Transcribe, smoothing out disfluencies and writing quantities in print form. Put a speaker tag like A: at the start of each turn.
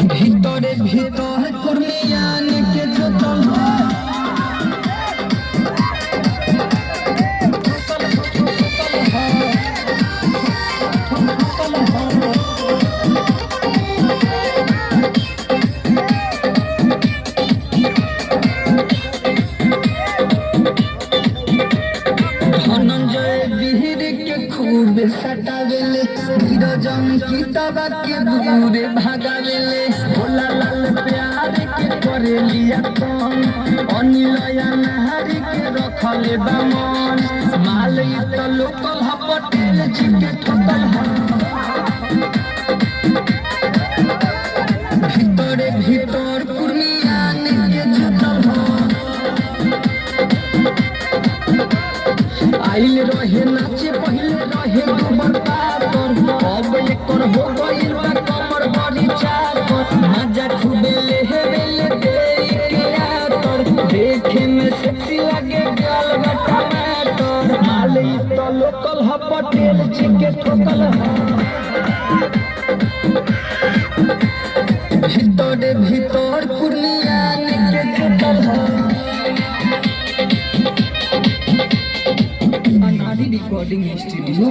A: ভিতরে ভিতর কুর্মিয়ান के जोतल धनंजय बिहिर के खूब सटावेले नीरजन किताबा के दूरे भागावेले भोला लाल प्यार के करे लिया कौन अनिलया नहारी के रखले बामन माल त लोकल ह पटेल जी के ठोकल ह भीतरे भीतर कुर्मियान के जोतल ह आइल रहे नाचे पहले रहे कमर पातर अब एकर हो गइल बा कमर बड़ी चाकर मजा खूबे लेहेले देके आतर देखे में सेक्सी लगे गाल बा टमाटर माल इ त लोकल ह पटेल जी के ठोकल ह भीतरे भीतर कुर्मियान के जोतल ह रिकॉर्डिंग स्टूडियो